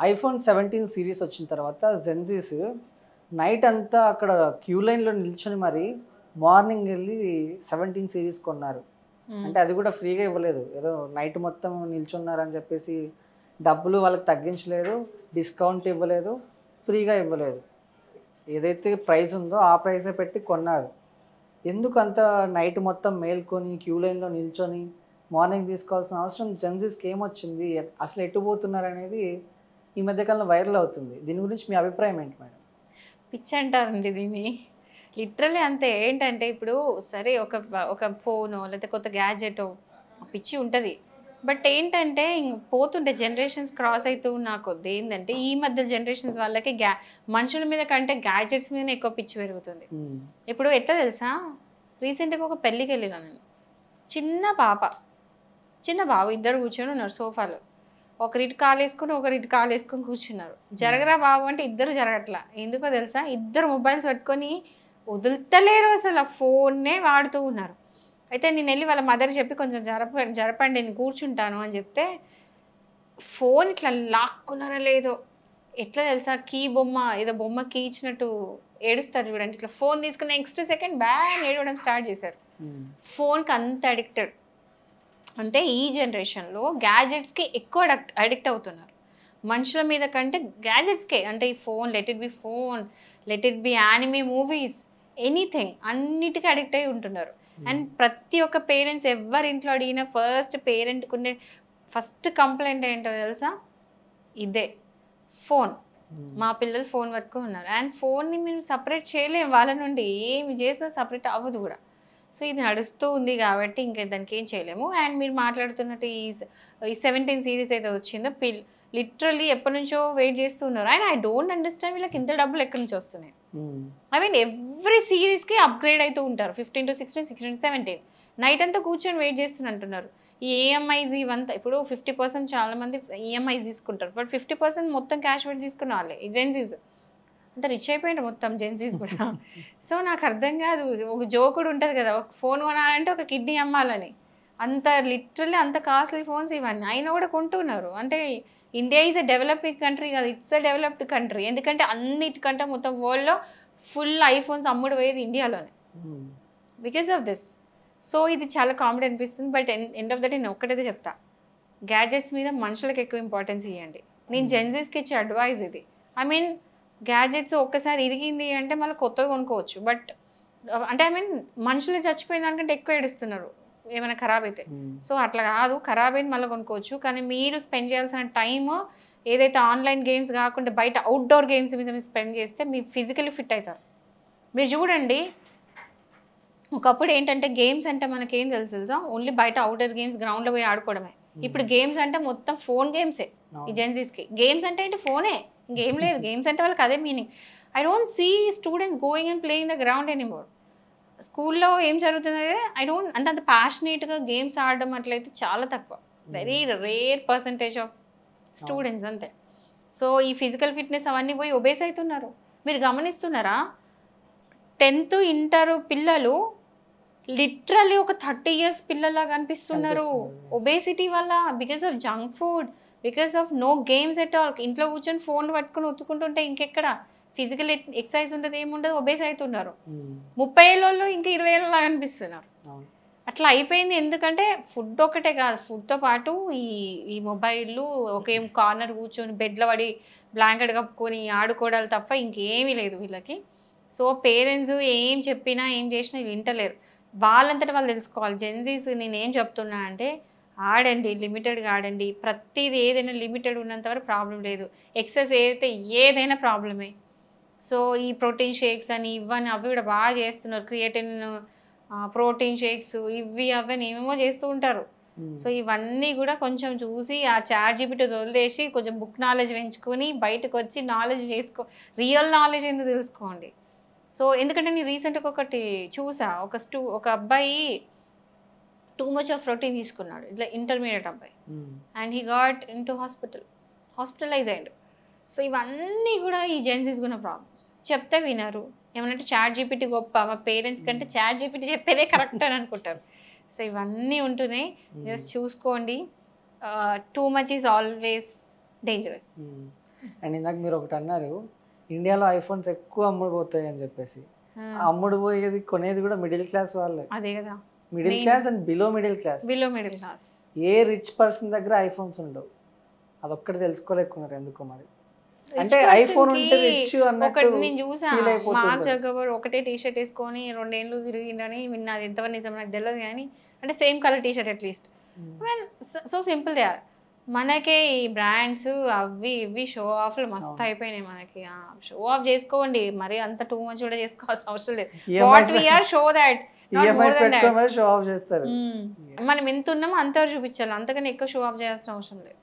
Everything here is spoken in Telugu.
ఐఫోన్ 17 సిరీస్ వచ్చిన తర్వాత జెన్జీస్ నైట్ అంతా అక్కడ క్యూ లైన్లో నిల్చొని మరి మార్నింగ్ వెళ్ళి 17 సిరీస్ కొన్నారు. అంటే అది కూడా ఫ్రీగా ఇవ్వలేదు, ఏదో నైట్ మొత్తం నిల్చున్నారని చెప్పేసి డబ్బులు వాళ్ళకి తగ్గించలేదు, డిస్కౌంట్ ఇవ్వలేదు, ఫ్రీగా ఇవ్వలేదు. ఏదైతే ప్రైస్ ఉందో ఆ ప్రైసే పెట్టి కొన్నారు. ఎందుకు అంత నైట్ మొత్తం మేల్కొని క్యూ లైన్లో నిల్చొని మార్నింగ్ తీసుకోవాల్సిన అవసరం జెన్జీస్కి ఏమొచ్చింది, అసలు ఎటు పోతున్నారు అనేది ఈ మధ్యకాలంలో వైరల్ అవుతుంది. దీని గురించి మీ అభిప్రాయం ఏంటి మేడం? పిచ్చి అంటారండి దీన్ని. లిటరల్లీ అంతే. ఏంటంటే ఇప్పుడు సరే ఒక ఫోనో లేకపోతే కొత్త గ్యాడ్జెటో పిచ్చి ఉంటుంది. బట్ ఏంటంటే పోతుంటే జనరేషన్స్ క్రాస్ అవుతూ ఉన్న కొద్ది ఏంటంటే ఈ మధ్య జనరేషన్స్ వాళ్ళకి మనుషుల మీద కంటే గ్యాడ్జెట్స్ మీదనే ఎక్కువ పిచ్చి పెరుగుతుంది. ఇప్పుడు ఎట్లా తెలుసా, రీసెంట్గా ఒక పెళ్ళికి వెళ్ళినా నేను. చిన్న బాబు ఇద్దరు కూర్చొని ఉన్నారు సోఫాలో. ఒకరిటి కాలు వేసుకొని కూర్చున్నారు. జరగరా బాబు అంటే ఇద్దరు జరగట్లా. ఎందుకో తెలుసా, ఇద్దరు మొబైల్స్ పట్టుకొని వదులుతలేరు, అసలు ఆ ఫోన్నే వాడుతూ ఉన్నారు. అయితే నేను వెళ్ళి వాళ్ళ మదర్ చెప్పి కొంచెం జరపండి నేను కూర్చుంటాను అని చెప్తే ఫోన్ ఇట్లా లాక్కున్నారో లేదో, ఎట్లా తెలుసా, ఏదో బొమ్మ కీ ఇచ్చినట్టు ఏడుస్తారు చూడండి, ఇట్లా ఫోన్ తీసుకున్న నెక్స్ట్ సెకండ్ బ్యాన్ ఏడవడం స్టార్ట్ చేశారు. ఫోన్కి అంత అడిక్టెడ్. అంటే ఈ జనరేషన్లో గ్యాజెట్స్కి ఎక్కువ అడిక్ట్ అవుతున్నారు మనుషుల మీద కంటే గ్యాజెట్స్కే. అంటే ఈ phone, let it be anime movies, anything, అన్నిటికీ అడిక్ట్ అయి ఉంటున్నారు. అండ్ ప్రతి ఒక్క పేరెంట్స్ ఎవరి ఇంట్లో అడిగిన పేరెంట్కునే ఫస్ట్ కంప్లైంట్ ఏంటో తెలుసా, ఇదే, ఫోన్. మా పిల్లలు ఫోన్ పట్టుకొని ఉన్నారు. అండ్ ఫోన్ని మేము సపరేట్ చేయలేము వాళ్ళ నుండి, ఏమి చేసినా సపరేట్ అవ్వదు కూడా. సో ఇది నడుస్తూ ఉంది కాబట్టి ఇంకా దానికి ఏం చేయలేము. అండ్ మీరు మాట్లాడుతున్నట్టు ఈ 17 సిరీస్ అయితే వచ్చిందో లిటరల్లీ ఎప్పటి నుంచో వెయిట్ చేస్తూ ఉన్నారు. అండ్ ఐ డోంట్ అండర్స్టాండ్ వీళ్ళకి ఇంత డబ్బులు ఎక్కడి నుంచి వస్తున్నాయి. ఐ మీన్ ఎవ్రీ సిరీస్కి అప్గ్రేడ్ అవుతూ ఉంటారు. 15 to 16, 16 to 17 నైట్ అంతా కూర్చొని వెయిట్ చేస్తున్నట్టున్నారు. ఈ ఈఎంఐస్ ఇవంతా ఇప్పుడు 50% చాలా మంది ఈఎంఐస్ తీసుకుంటారు. బట్ 50% మొత్తం క్యాష్ పెట్టి తీసుకున్న వాళ్ళే ఈ జెన్జీస్. అంత రిచ్ అయిపోయింది మొత్తం జెన్జీస్ కూడా. సో నాకు అర్థం కాదు, ఒక జోకుడు ఉంటుంది కదా, ఒక ఫోన్ కొనాలంటే ఒక కిడ్నీ అమ్మాలని, అంత లిటరల్లీ అంత కాస్ట్లీ ఫోన్స్ ఇవన్నీ అయినా కూడా కొంటున్నారు. అంటే India is a developing country కాదు, ఇట్స్ ఎ డెవలప్డ్ కంట్రీ. ఎందుకంటే అన్నిటికంటే మొత్తం వరల్డ్లో ఫుల్ ఐఫోన్స్ అమ్ముడు పోయేది ఇండియాలోనే బికాస్ ఆఫ్ దిస్. సో ఇది చాలా కామెడీ అనిపిస్తుంది. But end of the day నేను ఒక్కటైతే చెప్తా, గ్యాడ్జెట్స్ మీద మనుషులకు ఎక్కువ ఇంపార్టెన్స్ ఇవ్వండి. నేను జెన్జీస్కి ఇచ్చే అడ్వైజ్ ఇది. ఐ మీన్ గ్యాడ్జెట్స్ ఒక్కసారి ఇరిగింది అంటే మళ్ళీ కొత్తగా కొనుక్కోవచ్చు. బట్ అంటే ఐ మీన్ మనుషులు చచ్చిపోయిన దానికంటే ఎక్కువ ఏడుస్తున్నారు ఏమైనా ఖరాబ్ అయితే. సో అట్లా కాదు, ఖరాబ్ అయిన మళ్ళీ కొనుక్కోవచ్చు. కానీ మీరు స్పెండ్ చేయాల్సిన టైమ్ ఏదైతే ఆన్లైన్ గేమ్స్ కాకుండా బయట అవుట్డోర్ గేమ్స్ మీద మీరు స్పెండ్ చేస్తే మీరు ఫిజికల్లీ ఫిట్ అవుతారు. మీరు చూడండి, ఒకప్పుడు ఏంటంటే గేమ్స్ అంటే మనకేం తెలుసా, ఓన్లీ బయట అవుట్డోర్ గేమ్స్ గ్రౌండ్లో పోయి ఆడుకోవడమే. ఇప్పుడు గేమ్స్ అంటే మొత్తం ఫోన్ గేమ్సే ఈ జెన్జీస్కి. గేమ్స్ అంటే ఏంటి, ఫోనే, ఇంకేం లేదు. గేమ్స్ అంటే వాళ్ళకి అదే meaning. I don't see students going and playing the ground anymore. స్కూల్లో ఏం జరుగుతుందంటే అంత ప్యాషనేట్గా గేమ్స్ ఆడడం అట్లయితే చాలా తక్కువ, very rare percentage of students అంతే. సో ఈ ఫిజికల్ ఫిట్నెస్ అవన్నీ పోయి ఒబేస్ అవుతున్నారు. మీరు గమనిస్తున్నారా, 10th ఇంటర్ పిల్లలు లిటరల్లీ ఒక 30 years పిల్లల్లా కనిపిస్తున్నారు ఒబేసిటీ వల్ల, because of junk food, because of no games at all. ఇంట్లో కూర్చొని ఫోన్లు పట్టుకుని ఒత్తుకుంటుంటే ఇంకెక్కడ ఫిజికల్ ఎక్సర్సైజ్ ఉంటుంది, ఏముండదు, ఒబేస్ అవుతున్నారు. 30 ఏళ్ళలో ఇంకా 20 ఏళ్ళలా కనిపిస్తున్నారు. అట్లా అయిపోయింది. ఎందుకంటే ఫుడ్ ఒకటే కాదు, ఫుడ్తో పాటు ఈ మొబైళ్ళు, ఒకే కార్నర్ కూర్చొని బెడ్లో పడి బ్లాంకెట్ కప్పుకొని ఆడుకోవడాలు తప్ప ఇంకేమీ లేదు వీళ్ళకి. సో పేరెంట్స్ ఏం చెప్పినా ఏం చేసినా వీళ్ళు వింటలేరు. వాళ్ళంతటా వాళ్ళు తెలుసుకోవాలి. జెన్జీస్ నేనేం చెప్తున్నా అంటే ఆడండి, లిమిటెడ్గా ఆడండి. ప్రతిదీ ఏదైనా లిమిటెడ్ ఉన్నంత వరకు ప్రాబ్లం లేదు. ఎక్సర్సైజ్ ఏదైనా ప్రాబ్లమే. సో ఈ ప్రోటీన్ షేక్స్ అని ఇవన్నీ అవి కూడా బాగా చేస్తున్నారు. క్రియేటిన్, ప్రోటీన్ షేక్స్, ఇవి అవన్నీ ఏమేమో చేస్తూ ఉంటారు. సో ఇవన్నీ కూడా కొంచెం చూసి ఆ ChatGPT వదిలేసి కొంచెం బుక్ నాలెడ్జ్ పెంచుకొని బయటకు వచ్చి నాలెడ్జ్ రియల్ నాలెడ్జ్ ఎందుకు తెలుసుకోండి. సో ఎందుకంటే నేను రీసెంట్గా ఒకటి చూసా, ఒక అబ్బాయి టూ మచ్ ఆఫ్ ప్రోటీన్ తీసుకున్నాడు, ఇట్లా ఇంటర్మీడియట్ అబ్బాయి. And he got in to hospitalise అయ్యాడు. సో ఇవన్నీ కూడా ఈ జెన్జీస్ ఉన్న ప్రాబ్లమ్స్. చెప్తే వినరు. ఏమనంటే ChatGPT గొప్ప, మా పేరెంట్స్ కంటే ChatGPT చెప్పేదే కరెక్ట్ అని అనుకుంటారు. సో ఇవన్నీ ఉంటున్నాయి, జస్ట్ చూసుకోండి. Too much is always dangerous. And ఇందాక మీరు ఒకటి అన్నారు, ఇండియాలో ఐఫోన్స్ ఎక్కువ అమ్ముడుపోతాయి అని చెప్పేసి. ఆ అమ్ముడు పోయేది కొనేది కూడా మిడిల్ క్లాస్ వాళ్ళే. అదే కదా, middle class and below middle class. Below middle class. A rich person దగ్గర ఐఫోన్స్ ఉండవు. అదొక్కటి తెలుసుకోలేకున్నారు ఎందుకో మరి. అంటే ఐఫోన్ ఉంటే రిచ్ అన్నట్టు ఒకటి నేను చూసా, ఫీల్ మార్క్ అయిపోతుంది. జకర్బర్గ్ ఒకటే టీ షర్ట్ వేసుకొని 2 ఏళ్ళు తిరిగిండని విన్నా. అది ఎంతవరకు నిజం నాకు తెలియదు కానీ, అంటే same colour T shirt at least. So simple they are. మనకే ఈ బ్రాండ్స్ అవి ఇవి షో ఆఫ్లు మస్తు అయిపోయినాయి మనకి. షో ఆఫ్ చేసుకోండి, మరి అంత టూ మచ్ కూడా చేసుకోవాల్సిన అవసరం లేదు. What we're show that, EMIs పెట్టుకొని మరి షో ఆఫ్ చేస్తారు. మనం ఎంత ఉన్నామో అంతవరకు చూపించాలి, అంతకని ఎక్కువ షో ఆఫ్ చేయాల్సిన అవసరం లేదు.